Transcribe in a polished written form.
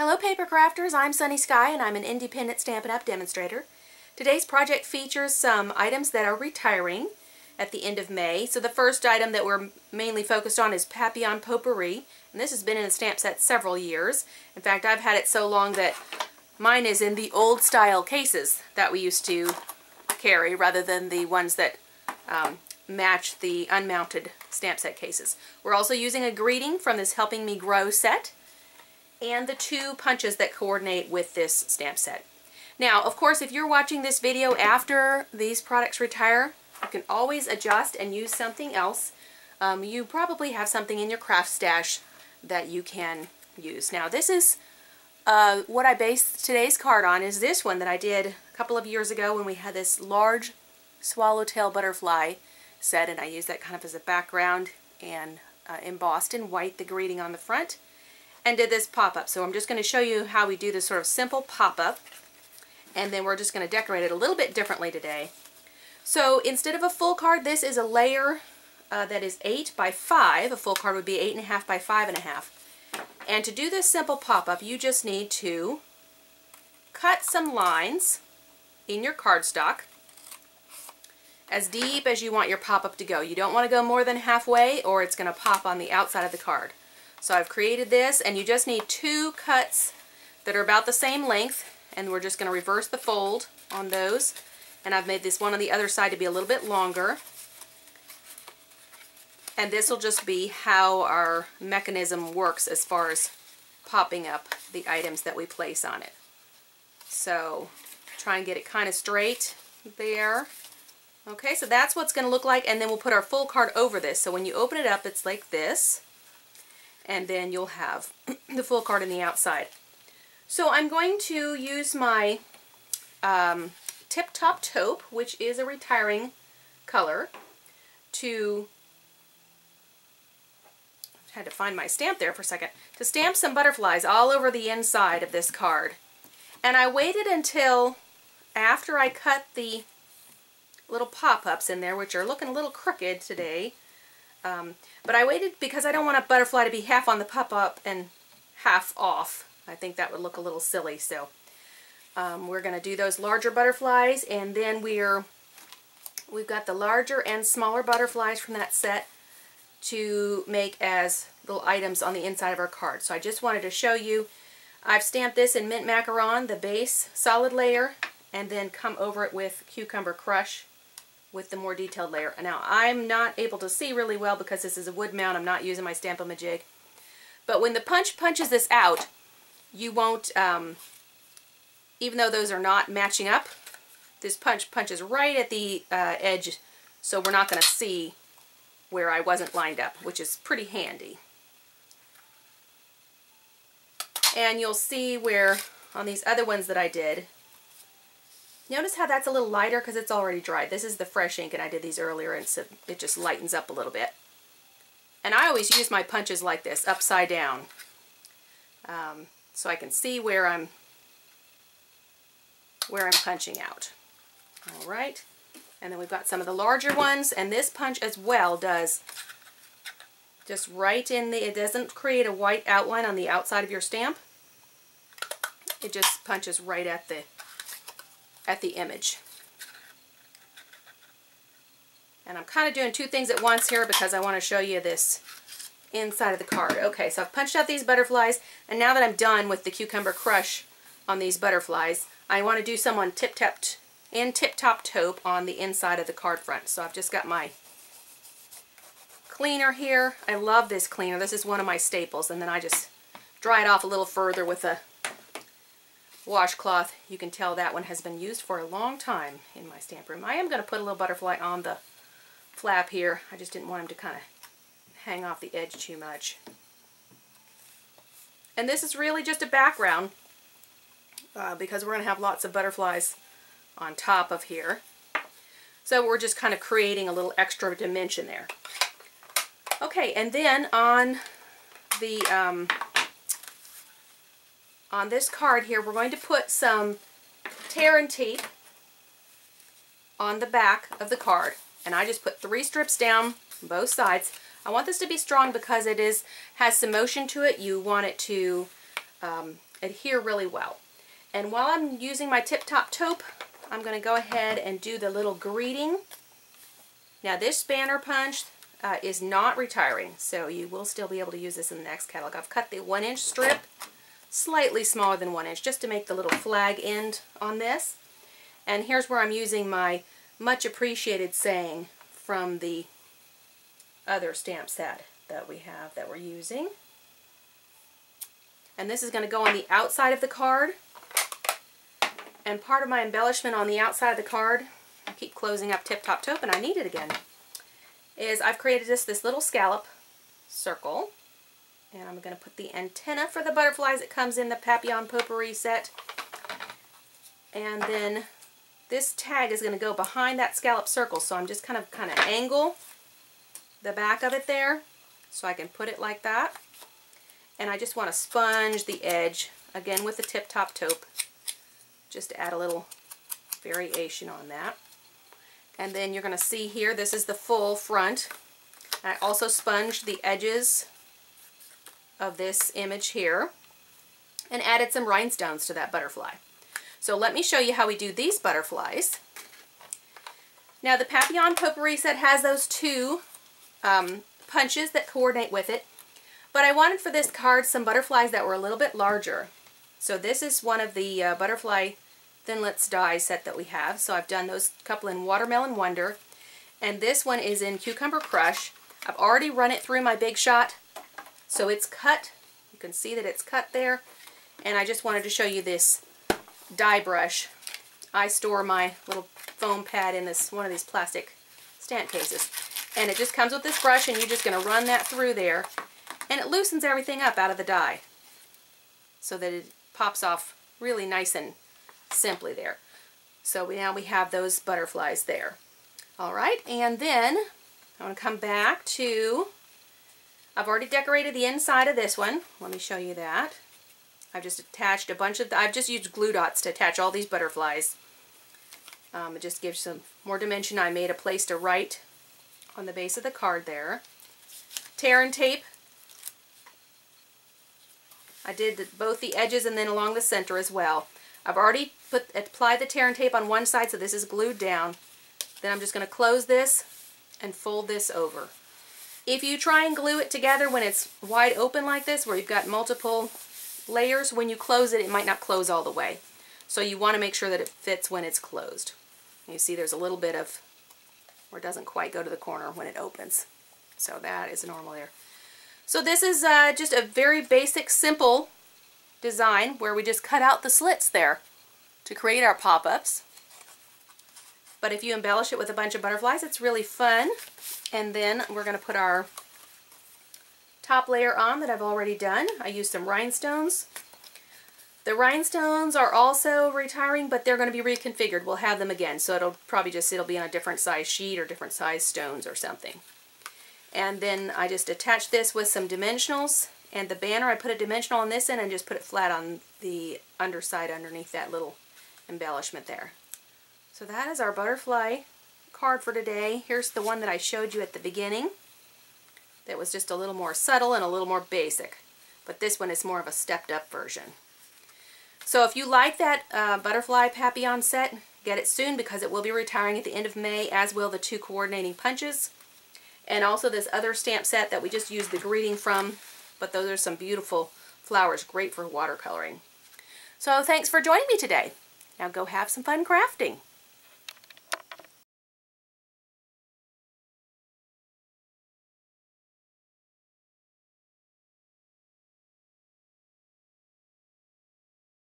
Hello paper crafters, I'm Sunny Sky and I'm an independent Stampin' Up! Demonstrator. Today's project features some items that are retiring at the end of May. So the first item that we're mainly focused on is Papillon Potpourri, and this has been in the stamp set several years. In fact, I've had it so long that mine is in the old style cases that we used to carry rather than the ones that match the unmounted stamp set cases. We're also using a greeting from this Helping Me Grow set and the two punches that coordinate with this stamp set. Now, of course, if you're watching this video after these products retire, you can always adjust and use something else. You probably have something in your craft stash that you can use. Now, this is what I based today's card on, is this one that I did a couple of years ago when we had this large swallowtail butterfly set, and I used that kind of as a background and embossed in white the greeting on the front and did this pop-up. So I'm just going to show you how we do this sort of simple pop-up, and then we're just going to decorate it a little bit differently today. So instead of a full card, this is a layer that is 8 by 5. A full card would be 8.5 by 5.5. And to do this simple pop-up, you just need to cut some lines in your cardstock as deep as you want your pop-up to go. You don't want to go more than halfway or it's going to pop on the outside of the card. So I've created this, and you just need 2 cuts that are about the same length, and we're just going to reverse the fold on those. And I've made this one on the other side to be a little bit longer. And this will just be how our mechanism works as far as popping up the items that we place on it. So try and get it kind of straight there. Okay, so that's what it's going to look like, and then we'll put our full card over this. So when you open it up, it's like this, and then you'll have the full card on the outside. So I'm going to use my Tip Top Taupe, which is a retiring color, to, I had to find my stamp there for a second, to stamp some butterflies all over the inside of this card. And I waited until after I cut the little pop-ups in there, which are looking a little crooked today. But I waited because I don't want a butterfly to be half on the pop-up and half off. I think that would look a little silly. So we're going to do those larger butterflies, and then we've got the larger and smaller butterflies from that set to make as little items on the inside of our card. So I just wanted to show you, I've stamped this in Mint Macaron, the base solid layer, and then come over it with Cucumber Crush with the more detailed layer. And now I'm not able to see really well because this is a wood mount. I'm not using my Stamp-O-Majig. But when the punch punches this out, you won't, even though those are not matching up, this punch punches right at the edge, so we're not going to see where I wasn't lined up, which is pretty handy. And you'll see where on these other ones that I did, notice how that's a little lighter because it's already dried. This is the fresh ink, and I did these earlier, and so it just lightens up a little bit. And I always use my punches like this, upside down, so I can see where I'm punching out. All right, and then we've got some of the larger ones, and this punch as well does just right in the, it doesn't create a white outline on the outside of your stamp. It just punches right at the image. And I'm kind of doing 2 things at once here because I want to show you this inside of the card. Okay, so I've punched out these butterflies, and now that I'm done with the Cucumber Crush on these butterflies, I want to do some on Tip Top Taupe on the inside of the card front. So I've just got my cleaner here. I love this cleaner. This is one of my staples, and then I just dry it off a little further with a washcloth. You can tell that one has been used for a long time in my stamp room. I am going to put a little butterfly on the flap here. I just didn't want him to kind of hang off the edge too much. And this is really just a background because we're going to have lots of butterflies on top of here. So we're just kind of creating a little extra dimension there. Okay, and then on the on this card here, we're going to put some tear and tape on the back of the card, and I just put 3 strips down both sides. I want this to be strong because it has some motion to it. You want it to adhere really well. And while I'm using my Tip Top Taupe, I'm going to go ahead and do the little greeting. Now this banner punch is not retiring, so you will still be able to use this in the next catalog. I've cut the 1-inch strip, slightly smaller than 1 inch, just to make the little flag end on this. And here's where I'm using my much appreciated saying from the other stamp set that we have that we're using. And this is going to go on the outside of the card. And part of my embellishment on the outside of the card, I keep closing up Tip Top Taupe and I need it again, is I've created just this little scallop circle. And I'm going to put the antenna for the butterflies that comes in the Papillon Potpourri set. And then this tag is going to go behind that scallop circle, so I'm just kind of angle the back of it there so I can put it like that. And I just want to sponge the edge, again with the Tip Top Taupe, just to add a little variation on that. And then you're going to see here, this is the full front. I also sponged the edges of this image here and added some rhinestones to that butterfly. So let me show you how we do these butterflies. Now the Papillon Potpourri set has those two punches that coordinate with it, but I wanted for this card some butterflies that were a little bit larger. So this is one of the butterfly Thinlits die set that we have. So I've done those couple in Watermelon Wonder, and this one is in Cucumber Crush. I've already run it through my Big Shot, so it's cut. You can see that it's cut there, and I just wanted to show you this die brush. I store my little foam pad in this one of these plastic stamp cases, and it just comes with this brush, and you're just going to run that through there, and it loosens everything up out of the die so that it pops off really nice and simply there. So now we have those butterflies there. Alright, and then I want to come back to, I've already decorated the inside of this one. Let me show you that. I've just attached a bunch of, I've just used glue dots to attach all these butterflies. It just gives some more dimension. I made a place to write on the base of the card there. Tear and tape. I did both the edges and then along the center as well. I've already applied the tear and tape on one side, so this is glued down. Then I'm just going to close this and fold this over. If you try and glue it together when it's wide open like this, where you've got multiple layers, when you close it, it might not close all the way. So you want to make sure that it fits when it's closed. You see there's a little bit of, where it doesn't quite go to the corner when it opens. So that is normal there. So this is just a very basic, simple design where we just cut out the slits there to create our pop-ups. But if you embellish it with a bunch of butterflies, it's really fun. And then we're going to put our top layer on that I've already done. I used some rhinestones. The rhinestones are also retiring, but they're going to be reconfigured. We'll have them again, so it'll probably just, it'll be on a different size sheet or different size stones or something. And then I just attached this with some dimensionals, and the banner, I put a dimensional on this end and just put it flat on the underside underneath that little embellishment there. So that is our butterfly card for today. Here's the one that I showed you at the beginning that was just a little more subtle and a little more basic, but this one is more of a stepped up version. So if you like that butterfly Papillon set, get it soon because it will be retiring at the end of May, as will the two coordinating punches. And also this other stamp set that we just used the greeting from, but those are some beautiful flowers, great for watercoloring. So thanks for joining me today. Now go have some fun crafting.